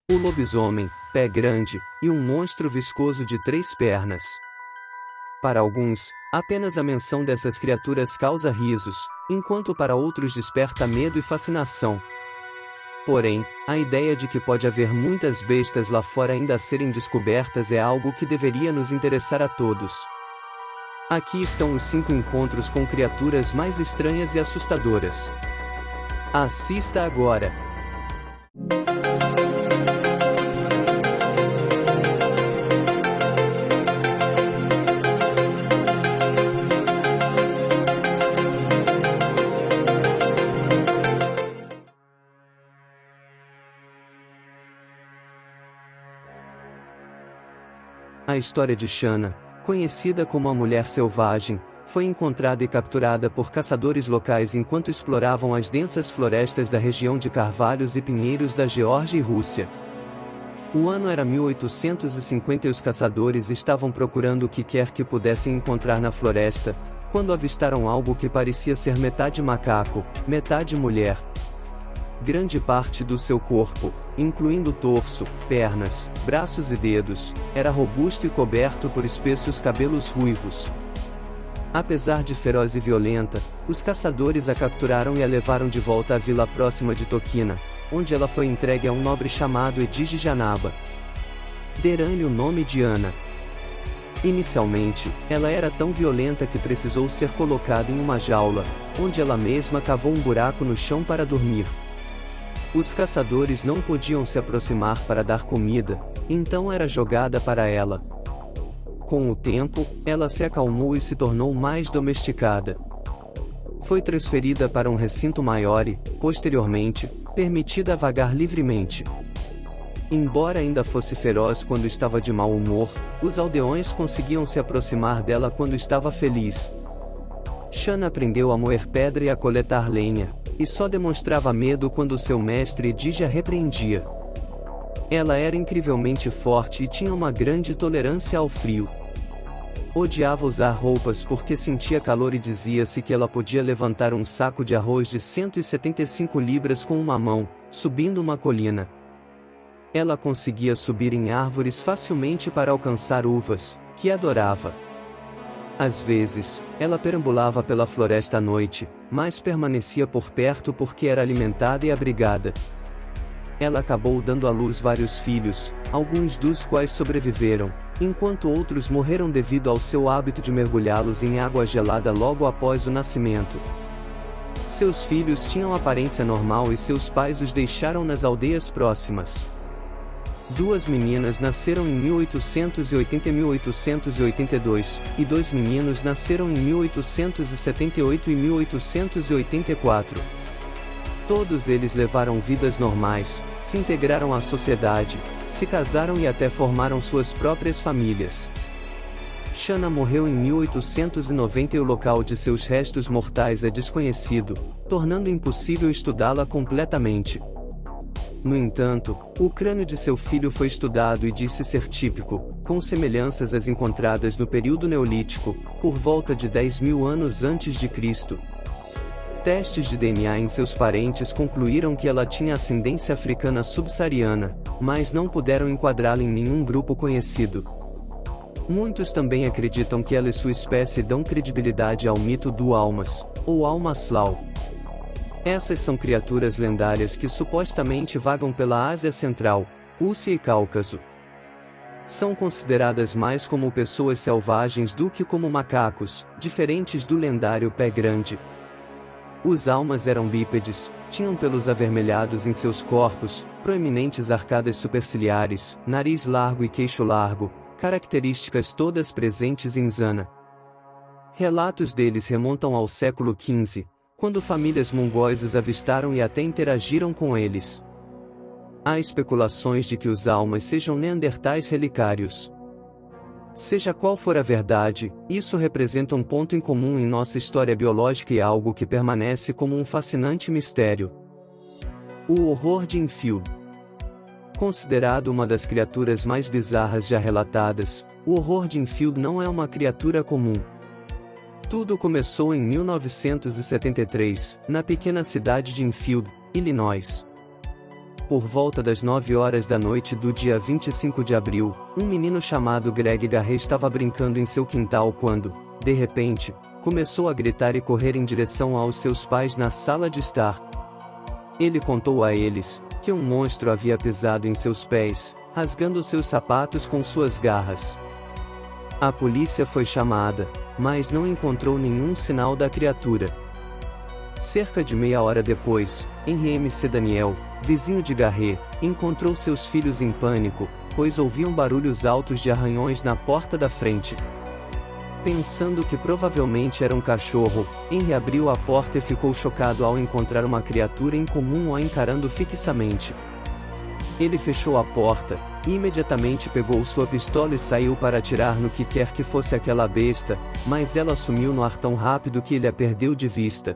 O lobisomem, pé grande, e um monstro viscoso de 3 pernas. Para alguns, apenas a menção dessas criaturas causa risos, enquanto para outros desperta medo e fascinação. Porém, a ideia de que pode haver muitas bestas lá fora ainda a serem descobertas é algo que deveria nos interessar a todos. Aqui estão os 5 encontros com criaturas mais estranhas e assustadoras. Assista agora! A história de Shanna, conhecida como a Mulher Selvagem, foi encontrada e capturada por caçadores locais enquanto exploravam as densas florestas da região de carvalhos e pinheiros da Geórgia e Rússia. O ano era 1850 e os caçadores estavam procurando o que quer que pudessem encontrar na floresta, quando avistaram algo que parecia ser metade macaco, metade mulher. Grande parte do seu corpo, incluindo torso, pernas, braços e dedos, era robusto e coberto por espessos cabelos ruivos. Apesar de feroz e violenta, os caçadores a capturaram e a levaram de volta à vila próxima de Tokina, onde ela foi entregue a um nobre chamado Edigi Janaba. Deram-lhe o nome de Ana. Inicialmente, ela era tão violenta que precisou ser colocada em uma jaula, onde ela mesma cavou um buraco no chão para dormir. Os caçadores não podiam se aproximar para dar comida, então era jogada para ela. Com o tempo, ela se acalmou e se tornou mais domesticada. Foi transferida para um recinto maior e, posteriormente, permitida a vagar livremente. Embora ainda fosse feroz quando estava de mau humor, os aldeões conseguiam se aproximar dela quando estava feliz. Shanna aprendeu a moer pedra e a coletar lenha, e só demonstrava medo quando seu mestre Edigi a repreendia. Ela era incrivelmente forte e tinha uma grande tolerância ao frio. Odiava usar roupas porque sentia calor e dizia-se que ela podia levantar um saco de arroz de 175 libras com uma mão, subindo uma colina. Ela conseguia subir em árvores facilmente para alcançar uvas, que adorava. Às vezes, ela perambulava pela floresta à noite, mas permanecia por perto porque era alimentada e abrigada. Ela acabou dando à luz vários filhos, alguns dos quais sobreviveram, enquanto outros morreram devido ao seu hábito de mergulhá-los em água gelada logo após o nascimento. Seus filhos tinham aparência normal e seus pais os deixaram nas aldeias próximas. 2 meninas nasceram em 1880 e 1882, e 2 meninos nasceram em 1878 e 1884. Todos eles levaram vidas normais, se integraram à sociedade, se casaram e até formaram suas próprias famílias. Shanna morreu em 1890 e o local de seus restos mortais é desconhecido, tornando impossível estudá-la completamente. No entanto, o crânio de seu filho foi estudado e disse ser típico, com semelhanças às encontradas no período neolítico, por volta de 10.000 anos antes de Cristo. Testes de DNA em seus parentes concluíram que ela tinha ascendência africana subsaariana, mas não puderam enquadrá-la em nenhum grupo conhecido. Muitos também acreditam que ela e sua espécie dão credibilidade ao mito do Almas, ou Almaslau. Essas são criaturas lendárias que supostamente vagam pela Ásia Central, Rússia e Cáucaso. São consideradas mais como pessoas selvagens do que como macacos, diferentes do lendário pé grande. Os almas eram bípedes, tinham pelos avermelhados em seus corpos, proeminentes arcadas superciliares, nariz largo e queixo largo, características todas presentes em Zana. Relatos deles remontam ao século XV, quando famílias mongóis os avistaram e até interagiram com eles. Há especulações de que os almas sejam neandertais relicários. Seja qual for a verdade, isso representa um ponto em comum em nossa história biológica e algo que permanece como um fascinante mistério. O horror de Enfield. Considerado uma das criaturas mais bizarras já relatadas, o horror de Enfield não é uma criatura comum. Tudo começou em 1973, na pequena cidade de Enfield, Illinois. Por volta das 9 horas da noite do dia 25 de abril, um menino chamado Greg Garrett estava brincando em seu quintal quando, de repente, começou a gritar e correr em direção aos seus pais na sala de estar. Ele contou a eles que um monstro havia pisado em seus pés, rasgando seus sapatos com suas garras. A polícia foi chamada, mas não encontrou nenhum sinal da criatura. Cerca de meia hora depois, Henry MC Daniel, vizinho de Garrett, encontrou seus filhos em pânico, pois ouviam barulhos altos de arranhões na porta da frente. Pensando que provavelmente era um cachorro, Henry abriu a porta e ficou chocado ao encontrar uma criatura incomum o encarando fixamente. Ele fechou a porta, e imediatamente pegou sua pistola e saiu para atirar no que quer que fosse aquela besta, mas ela sumiu no ar tão rápido que ele a perdeu de vista.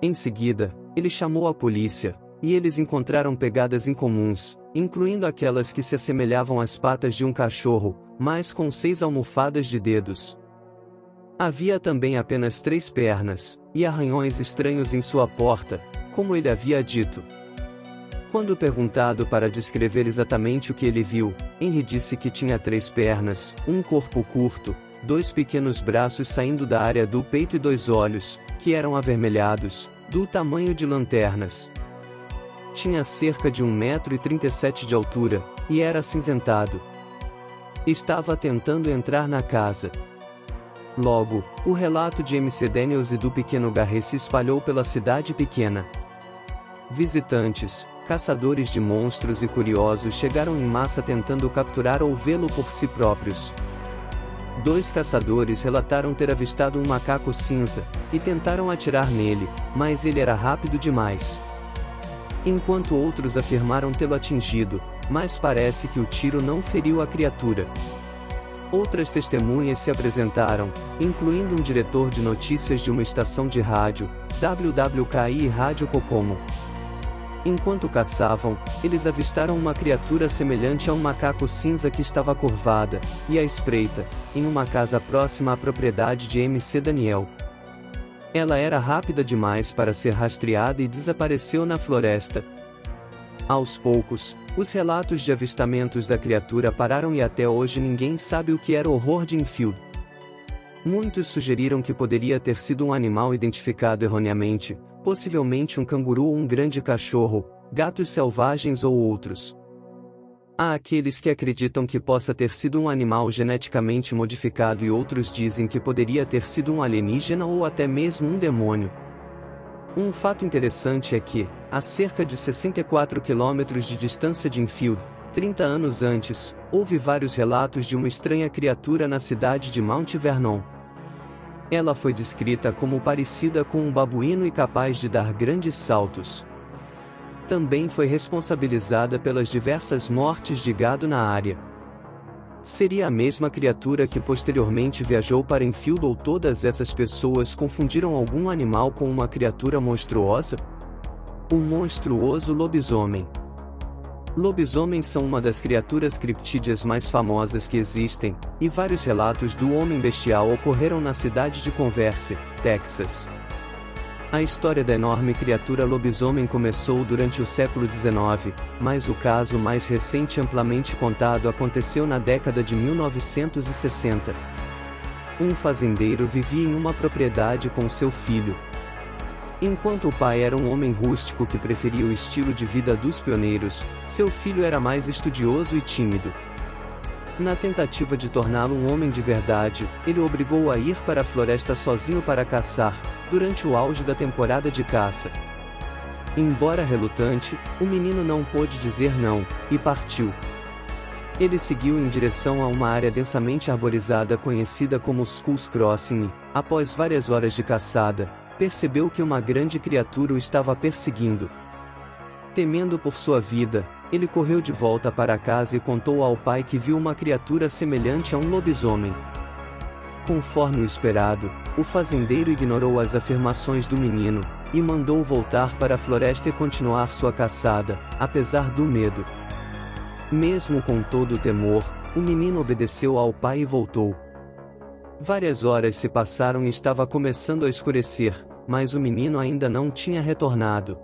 Em seguida, ele chamou a polícia, e eles encontraram pegadas incomuns, incluindo aquelas que se assemelhavam às patas de um cachorro, mas com 6 almofadas de dedos. Havia também apenas 3 pernas, e arranhões estranhos em sua porta, como ele havia dito. Quando perguntado para descrever exatamente o que ele viu, Henry disse que tinha 3 pernas, um corpo curto, 2 pequenos braços saindo da área do peito e 2 olhos, que eram avermelhados, do tamanho de lanternas. Tinha cerca de 1,37 m de altura, e era acinzentado. Estava tentando entrar na casa. Logo, o relato de MC Daniels e do pequeno Garrett se espalhou pela cidade pequena. Visitantes, caçadores de monstros e curiosos chegaram em massa tentando capturar ou vê-lo por si próprios. 2 caçadores relataram ter avistado um macaco cinza, e tentaram atirar nele, mas ele era rápido demais. Enquanto outros afirmaram tê-lo atingido, mas parece que o tiro não feriu a criatura. Outras testemunhas se apresentaram, incluindo um diretor de notícias de uma estação de rádio, WWKI e Rádio Kokomo. Enquanto caçavam, eles avistaram uma criatura semelhante a um macaco cinza que estava curvada, e à espreita, em uma casa próxima à propriedade de MC Daniel. Ela era rápida demais para ser rastreada e desapareceu na floresta. Aos poucos, os relatos de avistamentos da criatura pararam e até hoje ninguém sabe o que era o horror de Enfield. Muitos sugeriram que poderia ter sido um animal identificado erroneamente, possivelmente um canguru ou um grande cachorro, gatos selvagens ou outros. Há aqueles que acreditam que possa ter sido um animal geneticamente modificado e outros dizem que poderia ter sido um alienígena ou até mesmo um demônio. Um fato interessante é que, a cerca de 64 quilômetros de distância de Enfield, 30 anos antes, houve vários relatos de uma estranha criatura na cidade de Mount Vernon. Ela foi descrita como parecida com um babuíno e capaz de dar grandes saltos. Também foi responsabilizada pelas diversas mortes de gado na área. Seria a mesma criatura que posteriormente viajou para Enfield ou todas essas pessoas confundiram algum animal com uma criatura monstruosa? O monstruoso lobisomem. Lobisomens são uma das criaturas criptídeas mais famosas que existem, e vários relatos do homem bestial ocorreram na cidade de Converse, Texas. A história da enorme criatura lobisomem começou durante o século XIX, mas o caso mais recente amplamente contado aconteceu na década de 1960. Um fazendeiro vivia em uma propriedade com seu filho. Enquanto o pai era um homem rústico que preferia o estilo de vida dos pioneiros, seu filho era mais estudioso e tímido. Na tentativa de torná-lo um homem de verdade, ele o obrigou a ir para a floresta sozinho para caçar, durante o auge da temporada de caça. Embora relutante, o menino não pôde dizer não, e partiu. Ele seguiu em direção a uma área densamente arborizada conhecida como Skulls Crossing e, após várias horas de caçada, percebeu que uma grande criatura o estava perseguindo. Temendo por sua vida, ele correu de volta para casa e contou ao pai que viu uma criatura semelhante a um lobisomem. Conforme o esperado, o fazendeiro ignorou as afirmações do menino, e mandou voltar para a floresta e continuar sua caçada, apesar do medo. Mesmo com todo o temor, o menino obedeceu ao pai e voltou. Várias horas se passaram e estava começando a escurecer, mas o menino ainda não tinha retornado.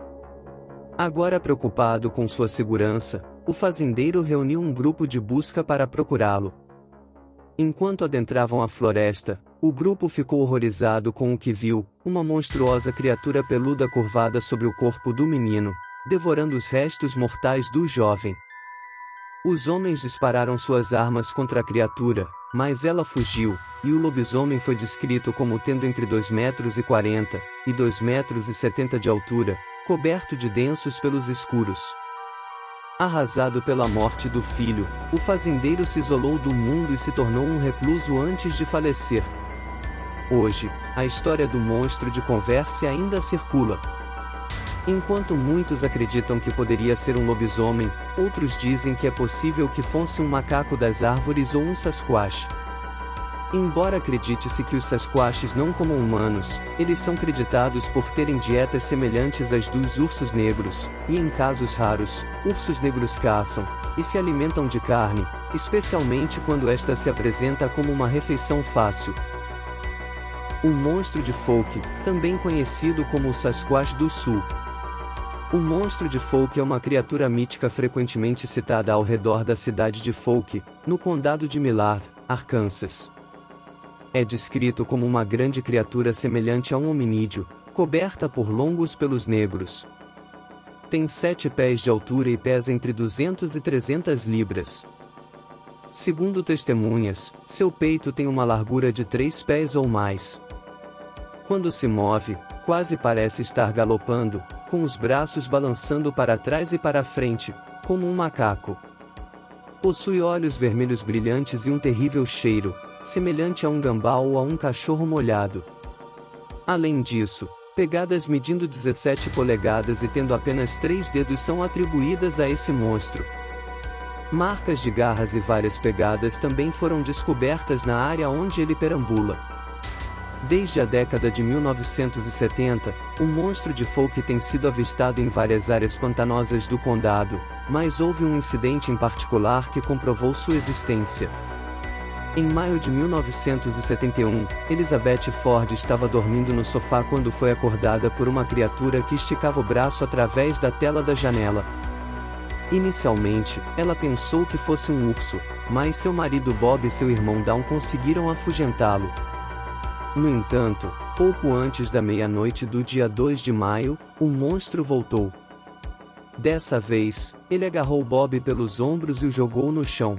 Agora preocupado com sua segurança, o fazendeiro reuniu um grupo de busca para procurá-lo. Enquanto adentravam a floresta, o grupo ficou horrorizado com o que viu, uma monstruosa criatura peluda curvada sobre o corpo do menino, devorando os restos mortais do jovem. Os homens dispararam suas armas contra a criatura, mas ela fugiu, e o lobisomem foi descrito como tendo entre 2,40 m e 2,70 m de altura, coberto de densos pelos escuros. Arrasado pela morte do filho, o fazendeiro se isolou do mundo e se tornou um recluso antes de falecer. Hoje, a história do monstro de Converse ainda circula. Enquanto muitos acreditam que poderia ser um lobisomem, outros dizem que é possível que fosse um macaco das árvores ou um Sasquatch. Embora acredite-se que os Sasquatches não comam humanos, eles são creditados por terem dietas semelhantes às dos ursos negros, e em casos raros, ursos negros caçam, e se alimentam de carne, especialmente quando esta se apresenta como uma refeição fácil. O monstro de Folk, também conhecido como o Sasquatch do Sul. O monstro de Folk é uma criatura mítica frequentemente citada ao redor da cidade de Folk, no condado de Millard, Arkansas. É descrito como uma grande criatura semelhante a um hominídeo, coberta por longos pelos negros. Tem 7 pés de altura e pesa entre 200 e 300 libras. Segundo testemunhas, seu peito tem uma largura de 3 pés ou mais. Quando se move, quase parece estar galopando, com os braços balançando para trás e para frente, como um macaco. Possui olhos vermelhos brilhantes e um terrível cheiro, semelhante a um gambá ou a um cachorro molhado. Além disso, pegadas medindo 17 polegadas e tendo apenas 3 dedos são atribuídas a esse monstro. Marcas de garras e várias pegadas também foram descobertas na área onde ele perambula. Desde a década de 1970, o monstro de Folk tem sido avistado em várias áreas pantanosas do condado, mas houve um incidente em particular que comprovou sua existência. Em maio de 1971, Elizabeth Ford estava dormindo no sofá quando foi acordada por uma criatura que esticava o braço através da tela da janela. Inicialmente, ela pensou que fosse um urso, mas seu marido Bob e seu irmão Dawn conseguiram afugentá-lo. No entanto, pouco antes da meia-noite do dia 2 de maio, o monstro voltou. Dessa vez, ele agarrou Bob pelos ombros e o jogou no chão.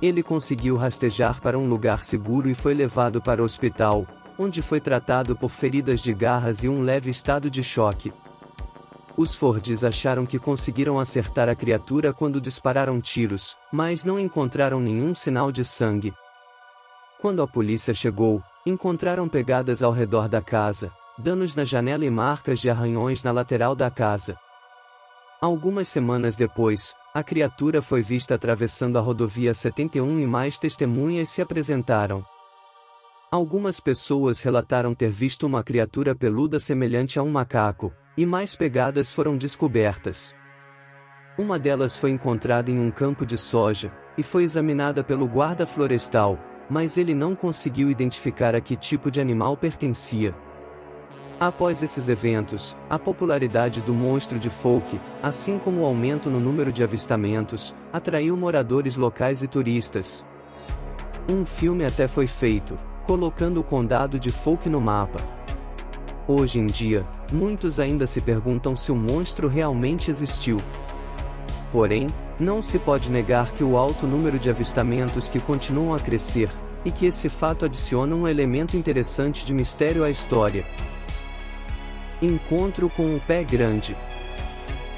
Ele conseguiu rastejar para um lugar seguro e foi levado para o hospital, onde foi tratado por feridas de garras e um leve estado de choque. Os Fords acharam que conseguiram acertar a criatura quando dispararam tiros, mas não encontraram nenhum sinal de sangue. Quando a polícia chegou, encontraram pegadas ao redor da casa, danos na janela e marcas de arranhões na lateral da casa. Algumas semanas depois, a criatura foi vista atravessando a rodovia 71 e mais testemunhas se apresentaram. Algumas pessoas relataram ter visto uma criatura peluda semelhante a um macaco, e mais pegadas foram descobertas. Uma delas foi encontrada em um campo de soja, e foi examinada pelo guarda florestal, mas ele não conseguiu identificar a que tipo de animal pertencia. Após esses eventos, a popularidade do monstro de Folk, assim como o aumento no número de avistamentos, atraiu moradores locais e turistas. Um filme até foi feito, colocando o condado de Folk no mapa. Hoje em dia, muitos ainda se perguntam se o monstro realmente existiu. Porém, não se pode negar que o alto número de avistamentos que continuam a crescer, e que esse fato adiciona um elemento interessante de mistério à história. Encontro com o Pé Grande.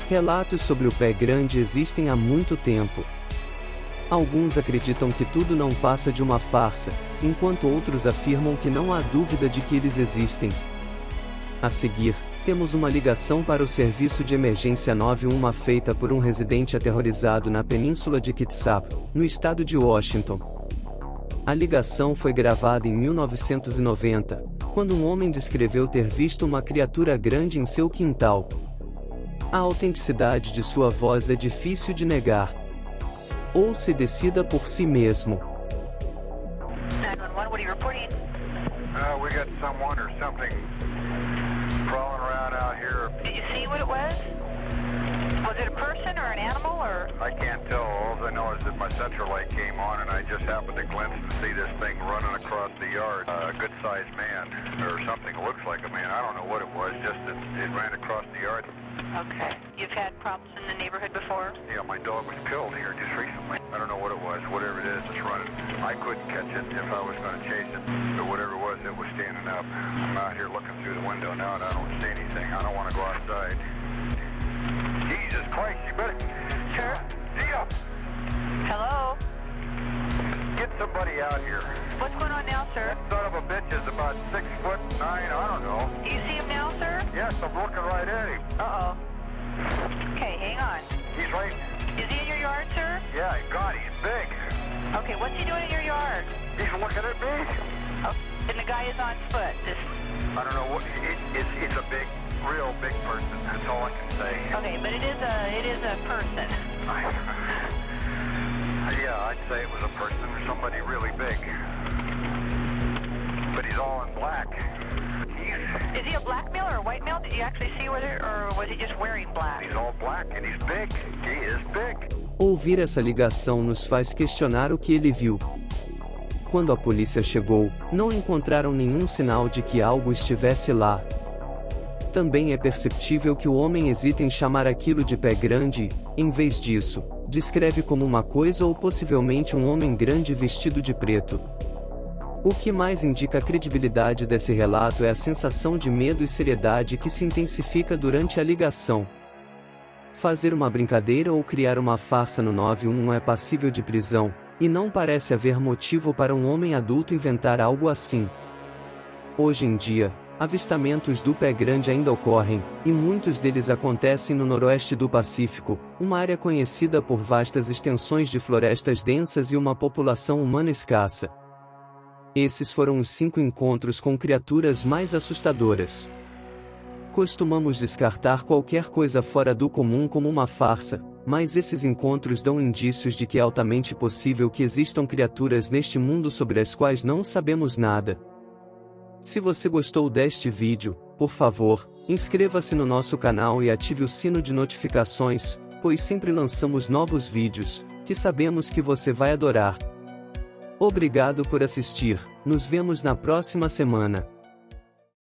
Relatos sobre o Pé Grande existem há muito tempo. Alguns acreditam que tudo não passa de uma farsa, enquanto outros afirmam que não há dúvida de que eles existem. A seguir, temos uma ligação para o serviço de emergência 91 feita por um residente aterrorizado na península de Kitsap, no estado de Washington. A ligação foi gravada em 1990, quando um homem descreveu ter visto uma criatura grande em seu quintal. A autenticidade de sua voz é difícil de negar. Ouça e decida por si mesmo. 911, what are you reporting? We got someone or something crawling around out here. Did you see what it was? it a person or an animal or? I can't tell. All I know is that my central light came on and I just happened to glimpse and see this thing running across the yard. A good-sized man, or something that looks like a man. I don't know what it was, just that it ran across the yard. Okay. You've had problems in the neighborhood before? Yeah, my dog was killed here just recently. I don't know what it was. Whatever it is, it's running. I couldn't catch it if I was going to chase it. But whatever it was standing up. I'm out here looking through the window now and I don't see anything. I don't want to go outside. Jesus Christ, you better... Sir? Dia! Hello? Get somebody out here. What's going on now, sir? That son of a bitch is about 6'9", I don't know. Do you see him now, sir? Yes, I'm looking right at him. Uh-oh. Okay, hang on. He's right... Is he in your yard, sir? Yeah, God, he's big. Okay, what's he doing in your yard? He's looking at me. Oh, and the guy is on foot. I don't know what... It's a big, real big person. That's all I can say. Okay, but it is a person. Yeah, I'd say it was a person or somebody really big. But he's all in black. Is he a black male or a white male? Did you actually see whether, or was he just wearing black? He's all black and he's big. He is big. Ouvir essa ligação nos faz questionar o que ele viu. Quando a polícia chegou, não encontraram nenhum sinal de que algo estivesse lá. Também é perceptível que o homem hesita em chamar aquilo de pé grande, em vez disso, descreve como uma coisa ou possivelmente um homem grande vestido de preto. O que mais indica a credibilidade desse relato é a sensação de medo e seriedade que se intensifica durante a ligação. Fazer uma brincadeira ou criar uma farsa no 911 é passível de prisão, e não parece haver motivo para um homem adulto inventar algo assim. Hoje em dia, avistamentos do pé grande ainda ocorrem, e muitos deles acontecem no noroeste do Pacífico, uma área conhecida por vastas extensões de florestas densas e uma população humana escassa. Esses foram os 5 encontros com criaturas mais assustadoras. Costumamos descartar qualquer coisa fora do comum como uma farsa, mas esses encontros dão indícios de que é altamente possível que existam criaturas neste mundo sobre as quais não sabemos nada. Se você gostou deste vídeo, por favor, inscreva-se no nosso canal e ative o sino de notificações, pois sempre lançamos novos vídeos, que sabemos que você vai adorar. Obrigado por assistir, nos vemos na próxima semana.